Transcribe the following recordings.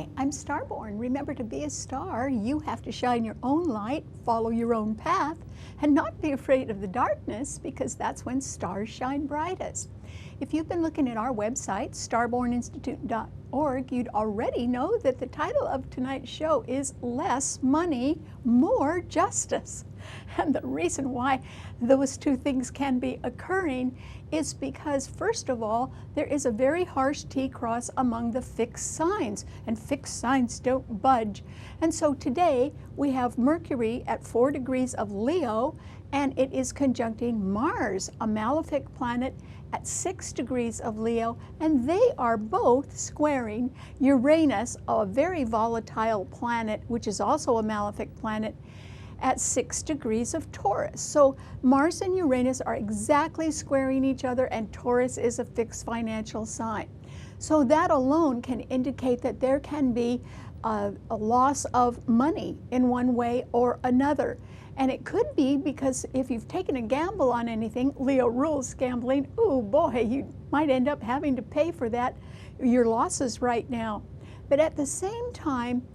Hi, I'm Starborn. Remember, to be a star, you have to shine your own light, follow your own path, and not be afraid of the darkness, because that's when stars shine brightest. If you've been looking at our website, starborninstitute.org, you'd already know that the title of tonight's show is Less Money, More Justice. And the reason why those two things can be occurring is because, first of all, there is a very harsh T-cross among the fixed signs, and fixed signs don't budge. And so today we have Mercury at 4 degrees of Leo, and it is conjuncting Mars, a malefic planet, at 6 degrees of Leo, and they are both squaring Uranus, a very volatile planet, which is also a malefic planet, at 6 degrees of Taurus. So Mars and Uranus are exactly squaring each other, and Taurus is a fixed financial sign. So that alone can indicate that there can be a loss of money in one way or another. And it could be because if you've taken a gamble on anything, Leo rules gambling, oh boy, you might end up having to pay for that, your losses right now. But at the same time,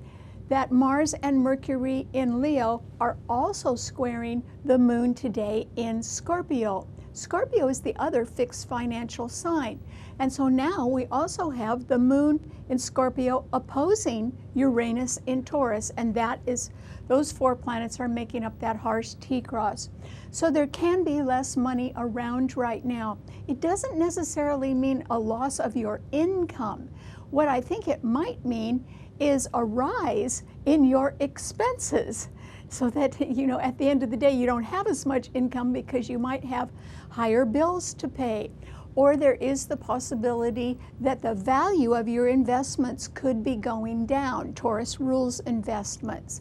that Mars and Mercury in Leo are also squaring the moon today in Scorpio. Scorpio is the other fixed financial sign. And so now we also have the moon in Scorpio opposing Uranus in Taurus, and that is, those 4 planets are making up that harsh T-cross. So there can be less money around right now. It doesn't necessarily mean a loss of your income. What I think it might mean is a rise in your expenses, so that, you know, at the end of the day, you don't have as much income because you might have higher bills to pay. Or there is the possibility that the value of your investments could be going down. Taurus rules investments.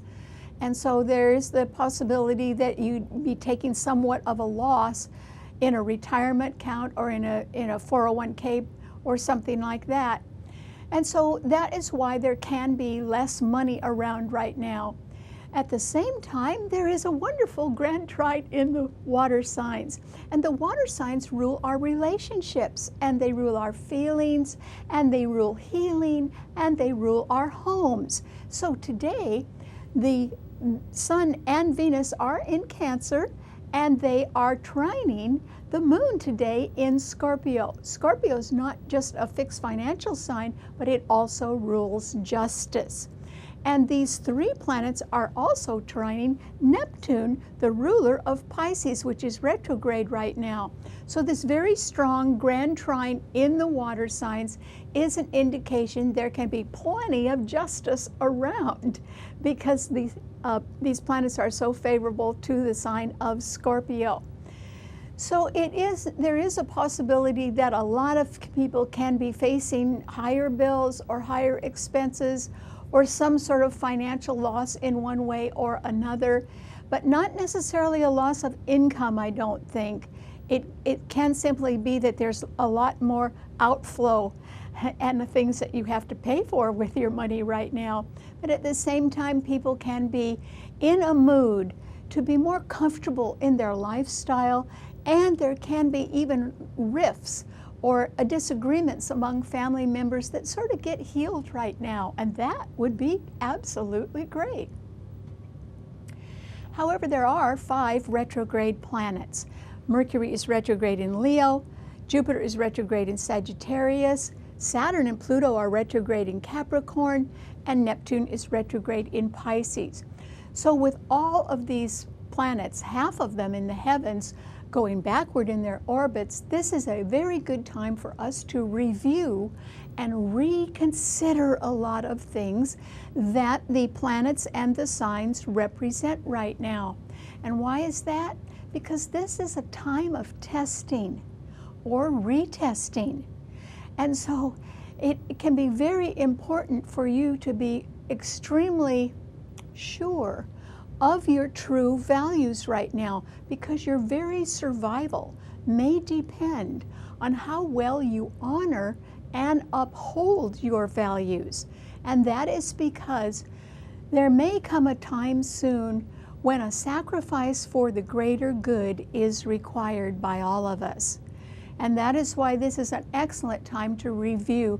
And so there's the possibility that you'd be taking somewhat of a loss in a retirement account or in a 401k or something like that. And so that is why there can be less money around right now. At the same time, there is a wonderful grand trine in the water signs. And the water signs rule our relationships, and they rule our feelings, and they rule healing, and they rule our homes. So today, the Sun and Venus are in Cancer, and they are trining the moon today in Scorpio. Scorpio is not just a fixed financial sign, but it also rules justice. And these 3 planets are also trining Neptune, the ruler of Pisces, which is retrograde right now. So this very strong grand trine in the water signs is an indication there can be plenty of justice around, because these planets are so favorable to the sign of Scorpio. So there is a possibility that a lot of people can be facing higher bills or higher expenses or some sort of financial loss in one way or another, but not necessarily a loss of income, I don't think. It can simply be that there's a lot more outflow and the things that you have to pay for with your money right now. But at the same time, people can be in a mood to be more comfortable in their lifestyle, and there can be even rifts or disagreements among family members that sort of get healed right now, and that would be absolutely great. However, there are 5 retrograde planets. Mercury is retrograde in Leo, Jupiter is retrograde in Sagittarius, Saturn and Pluto are retrograde in Capricorn, and Neptune is retrograde in Pisces. So with all of these planets, half of them in the heavens, going backward in their orbits, this is a very good time for us to review and reconsider a lot of things that the planets and the signs represent right now. And why is that? Because this is a time of testing or retesting. And so it can be very important for you to be extremely sure of your true values right now, because your very survival may depend on how well you honor and uphold your values. And that is because there may come a time soon when a sacrifice for the greater good is required by all of us. And that is why this is an excellent time to review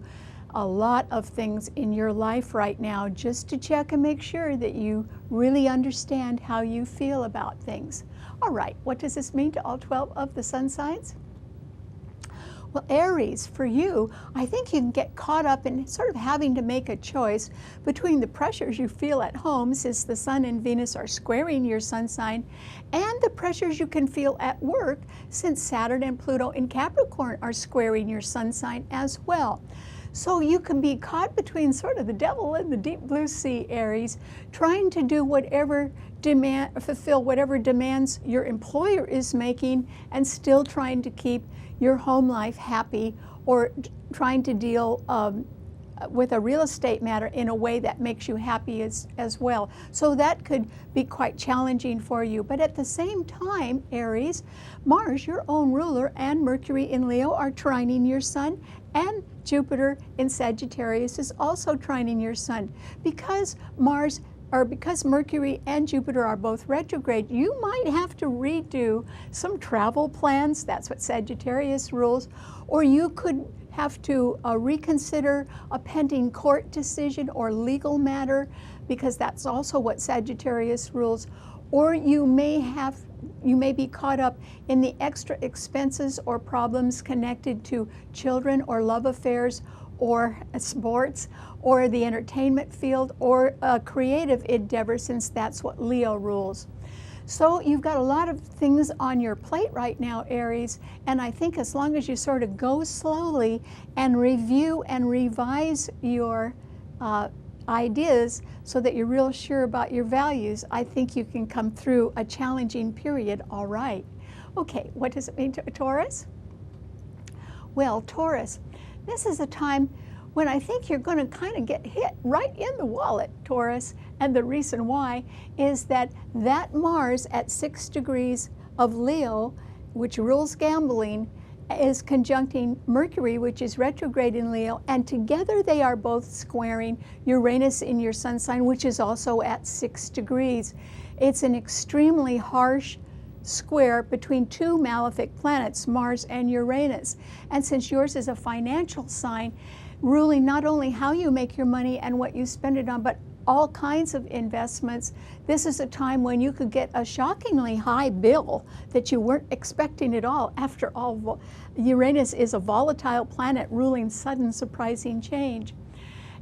a lot of things in your life right now just to check and make sure that you really understand how you feel about things. All right, what does this mean to all 12 of the sun signs? Well, Aries, for you, I think you can get caught up in sort of having to make a choice between the pressures you feel at home, since the Sun and Venus are squaring your sun sign, and the pressures you can feel at work, since Saturn and Pluto in Capricorn are squaring your sun sign as well. So you can be caught between sort of the devil and the deep blue sea, Aries, trying to do whatever fulfill whatever demands your employer is making, and still trying to keep your home life happy, or trying to deal with a real estate matter in a way that makes you happy as well. So that could be quite challenging for you. But at the same time, Aries, Mars, your own ruler, and Mercury in Leo are trining your sun, and Jupiter in Sagittarius is also trining your sun. Because Mercury and Jupiter are both retrograde, you might have to redo some travel plans. That's what Sagittarius rules. Or you could have to reconsider a pending court decision or legal matter, because that's also what Sagittarius rules. Or you may be caught up in the extra expenses or problems connected to children or love affairs or sports or the entertainment field or a creative endeavor, since that's what Leo rules. So you've got a lot of things on your plate right now, Aries, and I think as long as you sort of go slowly and review and revise your ideas so that you're real sure about your values, I think you can come through a challenging period all right. Okay, what does it mean to a Taurus? Well, Taurus, this is a time when I think you're going to kind of get hit right in the wallet, Taurus. And the reason why is that Mars at 6 degrees of Leo, which rules gambling, is conjuncting Mercury, which is retrograde in Leo, and together they are both squaring Uranus in your sun sign, which is also at 6 degrees. It's an extremely harsh square between two malefic planets, Mars and Uranus. And since yours is a financial sign, ruling not only how you make your money and what you spend it on, but all kinds of investments, this is a time when you could get a shockingly high bill that you weren't expecting at all. After all, Uranus is a volatile planet ruling sudden, surprising change.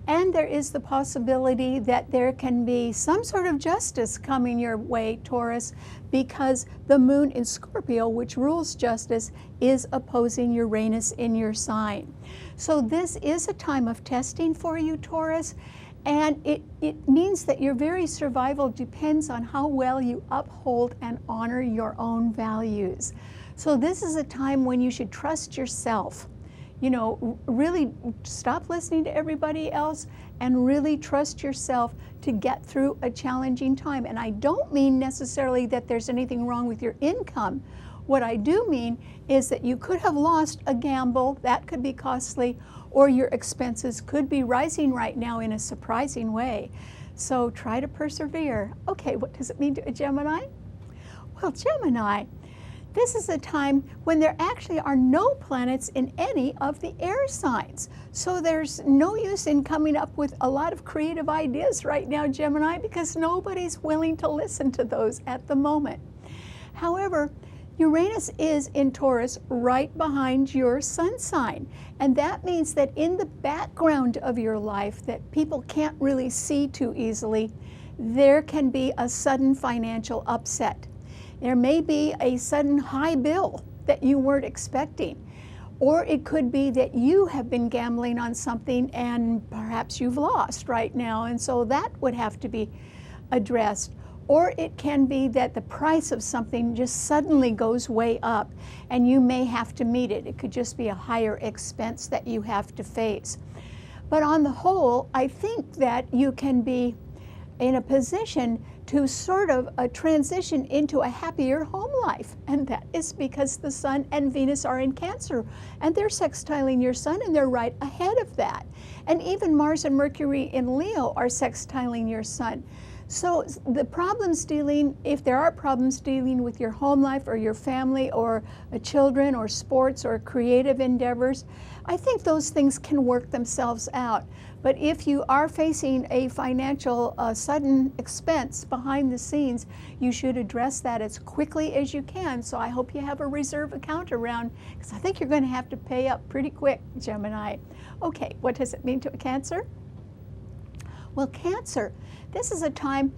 And there is the possibility that there can be some sort of justice coming your way, Taurus, because the moon in Scorpio, which rules justice, is opposing Uranus in your sign. So this is a time of testing for you, Taurus, and it means that your very survival depends on how well you uphold and honor your own values. So this is a time when you should trust yourself. You know, really stop listening to everybody else and really trust yourself to get through a challenging time. And I don't mean necessarily that there's anything wrong with your income. What I do mean is that you could have lost a gamble, that could be costly, or your expenses could be rising right now in a surprising way. So try to persevere. Okay, what does it mean to a Gemini? Well, Gemini, this is a time when there actually are no planets in any of the air signs. So there's no use in coming up with a lot of creative ideas right now, Gemini, because nobody's willing to listen to those at the moment. However, Uranus is in Taurus right behind your sun sign. And that means that in the background of your life that people can't really see too easily, there can be a sudden financial upset. There may be a sudden high bill that you weren't expecting. Or it could be that you have been gambling on something and perhaps you've lost right now, and so that would have to be addressed. Or it can be that the price of something just suddenly goes way up and you may have to meet it. It could just be a higher expense that you have to face. But on the whole, I think that you can be in a position to sort of transition into a happier home life. And that is because the Sun and Venus are in Cancer, and they're sextiling your Sun, and they're right ahead of that. And even Mars and Mercury in Leo are sextiling your Sun. So the problems dealing, if there are problems dealing with your home life or your family or children or sports or creative endeavors, I think those things can work themselves out. But if you are facing a financial sudden expense behind the scenes, you should address that as quickly as you can. So I hope you have a reserve account around, because I think you're going to have to pay up pretty quick, Gemini. Okay, what does it mean to a Cancer? Well, Cancer, this is a time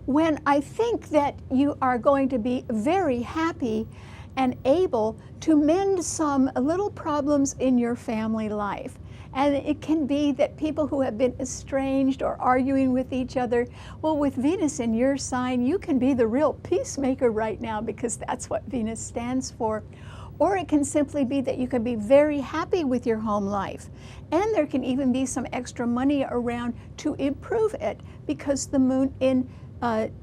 when I think that you are going to be very happy and able to mend some little problems in your family life. And it can be that people who have been estranged or arguing with each other, well, with Venus in your sign, you can be the real peacemaker right now, because that's what Venus stands for. Or it can simply be that you can be very happy with your home life. And there can even be some extra money around to improve it, because the moon in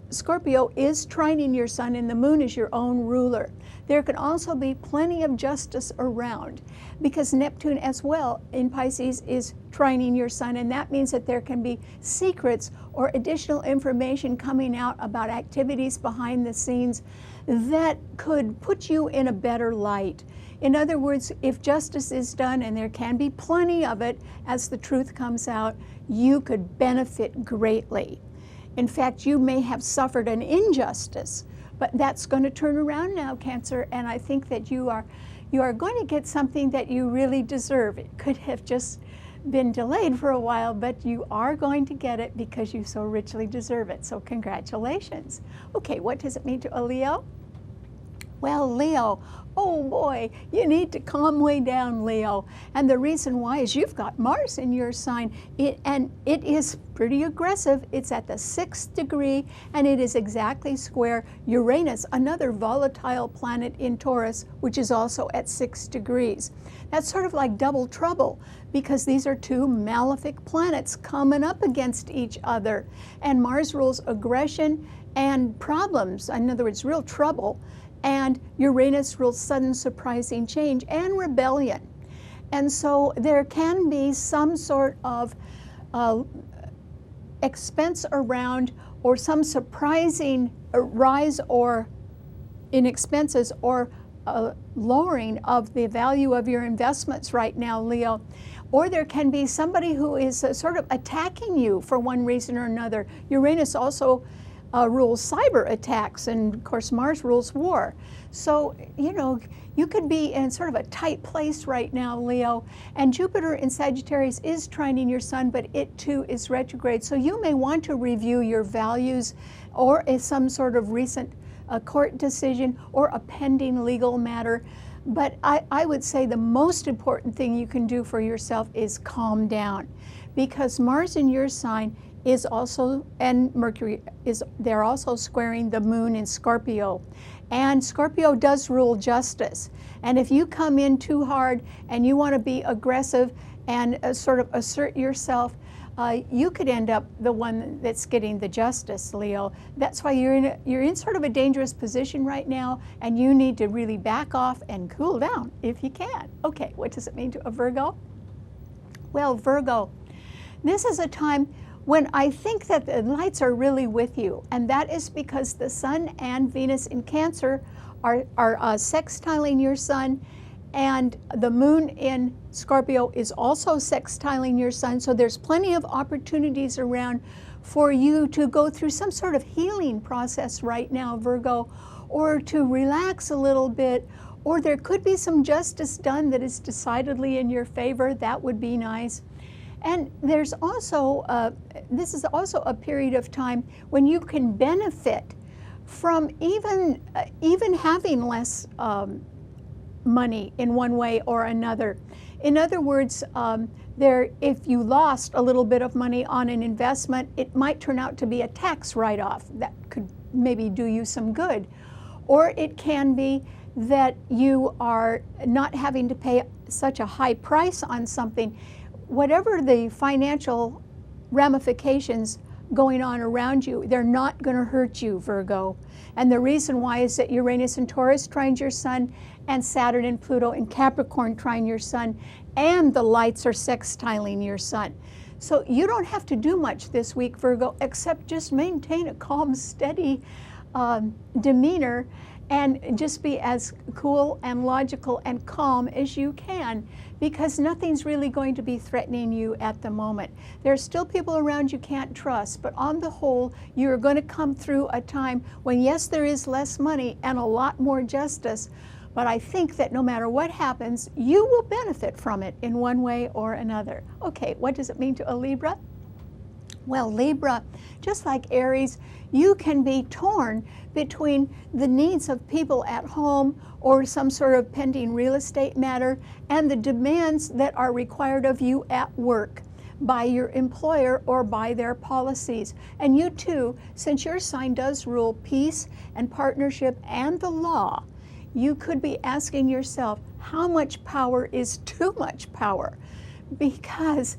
Scorpio is trining your sun, and the moon is your own ruler. There can also be plenty of justice around, because Neptune as well in Pisces is trining your sun, and that means that there can be secrets or additional information coming out about activities behind the scenes that could put you in a better light. In other words, if justice is done, and there can be plenty of it as the truth comes out, you could benefit greatly. In fact, you may have suffered an injustice, but that's going to turn around now, Cancer, and I think that you are going to get something that you really deserve. It could have just been delayed for a while, but you are going to get it because you so richly deserve it. So congratulations. Okay, what does it mean to a Leo? Well, Leo, oh boy, you need to calm way down, Leo. And the reason why is you've got Mars in your sign, and it is pretty aggressive. It's at the 6th degree, and it is exactly square Uranus, another volatile planet in Taurus, which is also at 6 degrees. That's sort of like double trouble, because these are two malefic planets coming up against each other. And Mars rules aggression and problems, in other words, real trouble. And Uranus rules sudden surprising change and rebellion. And so there can be some sort of expense around, or some surprising rise or in expenses, or lowering of the value of your investments right now, Leo. Or there can be somebody who is sort of attacking you for one reason or another. Uranus also rules cyber attacks, and of course Mars rules war. So, you know, you could be in sort of a tight place right now, Leo. And Jupiter in Sagittarius is trining your sun, but it too is retrograde. So you may want to review your values, or some sort of recent court decision, or a pending legal matter. But I would say the most important thing you can do for yourself is calm down, because Mars in your sign is also, and Mercury is, they're also squaring the moon in Scorpio. And Scorpio does rule justice. And if you come in too hard and you want to be aggressive and sort of assert yourself, you could end up the one that's getting the justice, Leo. That's why you're in sort of a dangerous position right now, and you need to really back off and cool down if you can. Okay, what does it mean to a Virgo? Well, Virgo, this is a time when I think that the lights are really with you, and that is because the Sun and Venus in Cancer are sextiling your Sun, and the moon in Scorpio is also sextiling your Sun. So there's plenty of opportunities around for you to go through some sort of healing process right now, Virgo, or to relax a little bit, or there could be some justice done that is decidedly in your favor. That would be nice. And there's also, this is also a period of time when you can benefit from even having less money in one way or another. In other words, if you lost a little bit of money on an investment, it might turn out to be a tax write-off that could maybe do you some good. Or it can be that you are not having to pay such a high price on something. Whatever the financial ramifications going on around you, they're not going to hurt you, Virgo. And the reason why is that Uranus and Taurus trines your Sun, and Saturn and Pluto in Capricorn trine your Sun, and the lights are sextiling your Sun. So you don't have to do much this week, Virgo, except just maintain a calm, steady demeanor and just be as cool and logical and calm as you can, because nothing's really going to be threatening you at the moment. There are still people around you can't trust, but on the whole, you're going to come through a time when, yes, there is less money and a lot more justice, but I think that no matter what happens, you will benefit from it in one way or another. Okay, what does it mean to a Libra? Well, Libra, just like Aries, you can be torn between the needs of people at home or some sort of pending real estate matter and the demands that are required of you at work by your employer or by their policies. And you too, since your sign does rule peace and partnership and the law, you could be asking yourself, how much power is too much power? Because,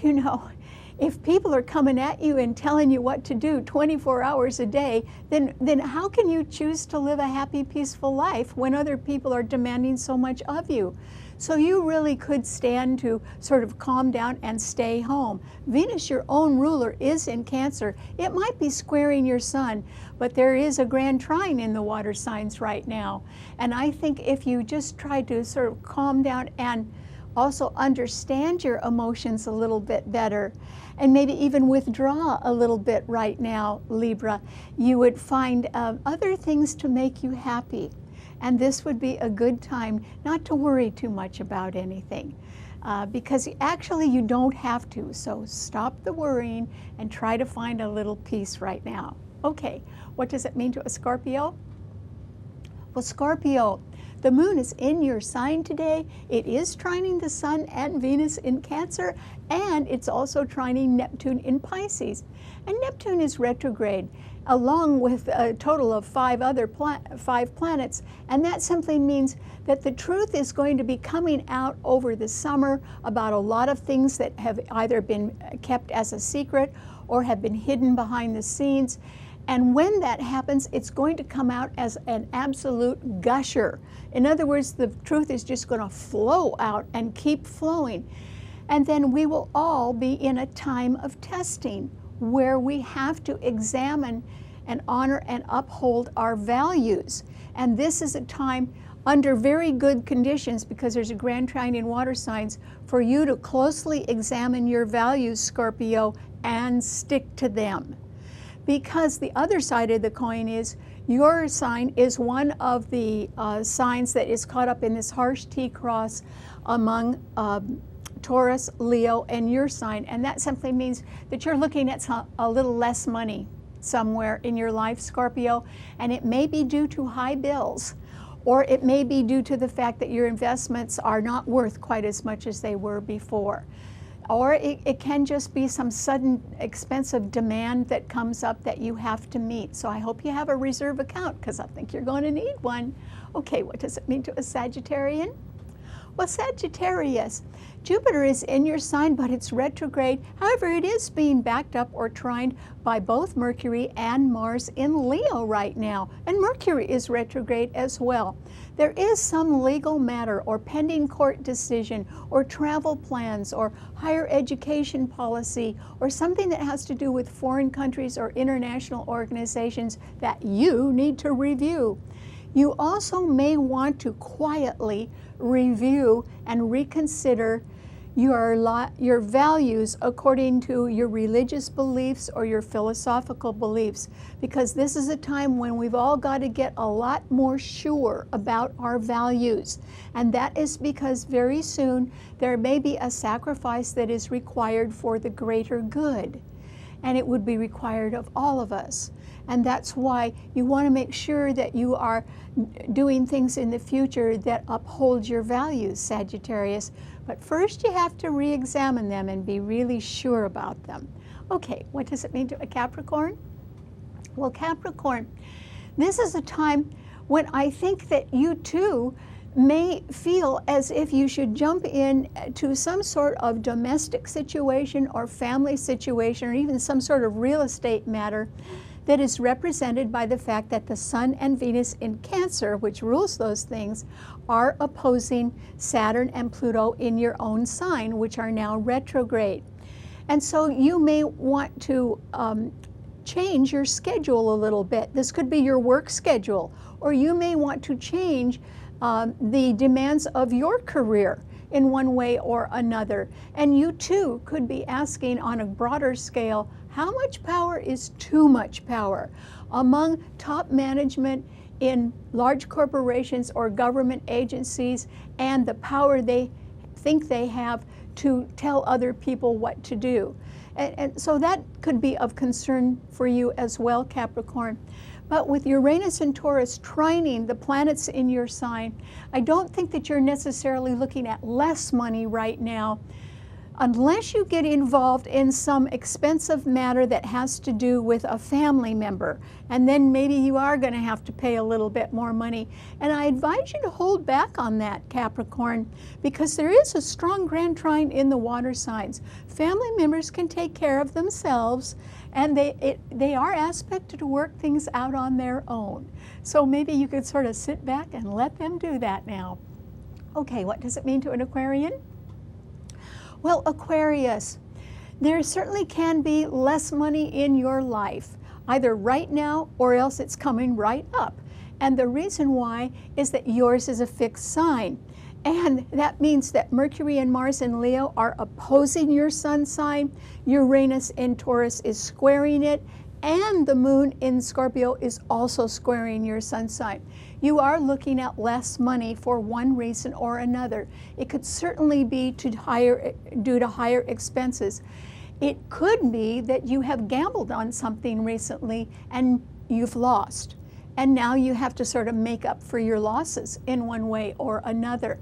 you know, if people are coming at you and telling you what to do 24 hours a day, then how can you choose to live a happy, peaceful life when other people are demanding so much of you? So you really could stand to sort of calm down and stay home. Venus, your own ruler, is in Cancer. It might be squaring your sun, but there is a grand trine in the water signs right now. And I think if you just try to sort of calm down and also understand your emotions a little bit better, and maybe even withdraw a little bit right now, Libra, you would find other things to make you happy. And this would be a good time not to worry too much about anything, because actually you don't have to. So stop the worrying and try to find a little peace right now. Okay, what does it mean to a Scorpio? Well, Scorpio, the moon is in your sign today. It is trining the sun and Venus in Cancer, and it's also trining Neptune in Pisces. And Neptune is retrograde, along with a total of five planets, and that simply means that the truth is going to be coming out over the summer about a lot of things that have either been kept as a secret or have been hidden behind the scenes. And when that happens, it's going to come out as an absolute gusher. In other words, the truth is just going to flow out and keep flowing. And then we will all be in a time of testing where we have to examine and honor and uphold our values. And this is a time under very good conditions, because there's a grand trine in water signs, for you to closely examine your values, Scorpio, and stick to them. Because the other side of the coin is your sign is one of the signs that is caught up in this harsh T-cross among Taurus, Leo, and your sign. And that simply means that you're looking at a little less money somewhere in your life, Scorpio, and it may be due to high bills, or it may be due to the fact that your investments are not worth quite as much as they were before. Or it can just be some sudden expensive demand that comes up that you have to meet. So I hope you have a reserve account, because I think you're going to need one. Okay, what does it mean to a Sagittarian? Well, Sagittarius, Jupiter is in your sign, but it's retrograde. However, it is being backed up or trined by both Mercury and Mars in Leo right now. And Mercury is retrograde as well. There is some legal matter or pending court decision or travel plans or higher education policy or something that has to do with foreign countries or international organizations that you need to review. You also may want to quietly review and reconsider your values according to your religious beliefs or your philosophical beliefs, because this is a time when we've all got to get a lot more sure about our values. And that is because very soon there may be a sacrifice that is required for the greater good. And it would be required of all of us. And that's why you want to make sure that you are doing things in the future that uphold your values, Sagittarius. But first you have to re-examine them and be really sure about them. Okay, what does it mean to a Capricorn? Well, Capricorn, this is a time when I think that you too may feel as if you should jump in to some sort of domestic situation or family situation or even some sort of real estate matter that is represented by the fact that the Sun and Venus in Cancer, which rules those things, are opposing Saturn and Pluto in your own sign, which are now retrograde. And so you may want to change your schedule a little bit. This could be your work schedule, or you may want to change the demands of your career in one way or another. And you too could be asking on a broader scale, how much power is too much power? Among top management in large corporations or government agencies, and the power they think they have to tell other people what to do. And so that could be of concern for you as well, Capricorn. But with Uranus and Taurus trining the planets in your sign, I don't think that you're necessarily looking at less money right now, unless you get involved in some expensive matter that has to do with a family member. And then maybe you are going to have to pay a little bit more money. And I advise you to hold back on that, Capricorn, because there is a strong grand trine in the water signs. Family members can take care of themselves, and they are aspected to work things out on their own. So maybe you could sort of sit back and let them do that now. Okay, what does it mean to an Aquarian? Well, Aquarius, there certainly can be less money in your life, either right now or else it's coming right up. And the reason why is that yours is a fixed sign. And that means that Mercury and Mars in Leo are opposing your sun sign, Uranus in Taurus is squaring it, and the moon in Scorpio is also squaring your sun sign. You are looking at less money for one reason or another. It could certainly be due to higher expenses. It could be that you have gambled on something recently and you've lost. And now you have to sort of make up for your losses in one way or another.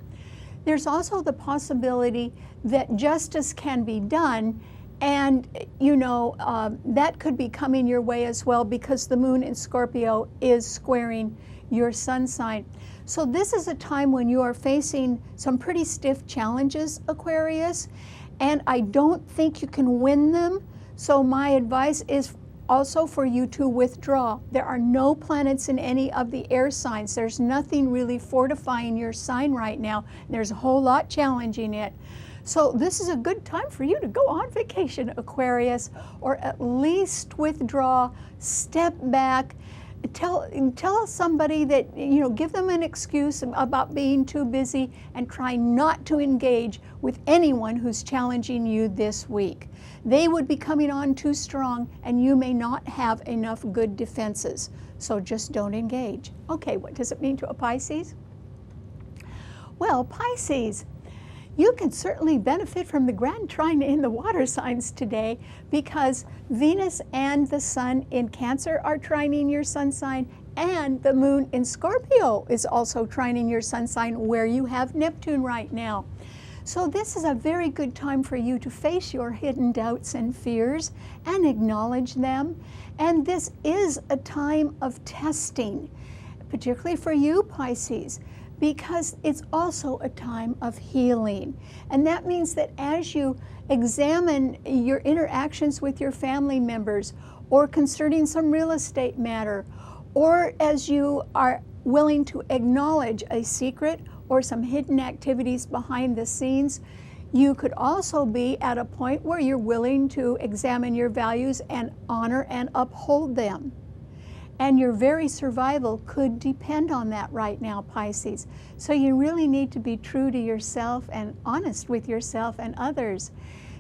There's also the possibility that justice can be done, and that could be coming your way as well, because the moon in Scorpio is squaring your sun sign. So this is a time when you are facing some pretty stiff challenges, Aquarius, and I don't think you can win them. So my advice is also for you to withdraw. There are no planets in any of the air signs. There's nothing really fortifying your sign right now. There's a whole lot challenging it. So this is a good time for you to go on vacation, Aquarius, or at least withdraw, step back, tell somebody that, give them an excuse about being too busy, and try not to engage with anyone who's challenging you this week. They would be coming on too strong, and you may not have enough good defenses. So just don't engage. Okay, what does it mean to a Pisces? Well, Pisces, you can certainly benefit from the grand trine in the water signs today, because Venus and the Sun in Cancer are trining your sun sign, and the moon in Scorpio is also trining your sun sign, where you have Neptune right now. So this is a very good time for you to face your hidden doubts and fears and acknowledge them. And this is a time of testing, particularly for you, Pisces, because it's also a time of healing. And that means that as you examine your interactions with your family members, or concerning some real estate matter, or as you are willing to acknowledge a secret or some hidden activities behind the scenes, you could also be at a point where you're willing to examine your values and honor and uphold them. And your very survival could depend on that right now, Pisces. So you really need to be true to yourself and honest with yourself and others,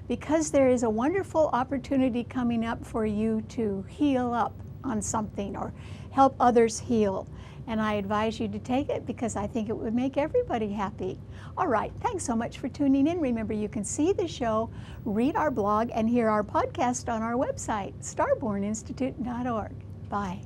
because there is a wonderful opportunity coming up for you to heal up on something or help others heal. And I advise you to take it, because I think it would make everybody happy. All right, thanks so much for tuning in. Remember, you can see the show, read our blog, and hear our podcast on our website, starborninstitute.org. Bye.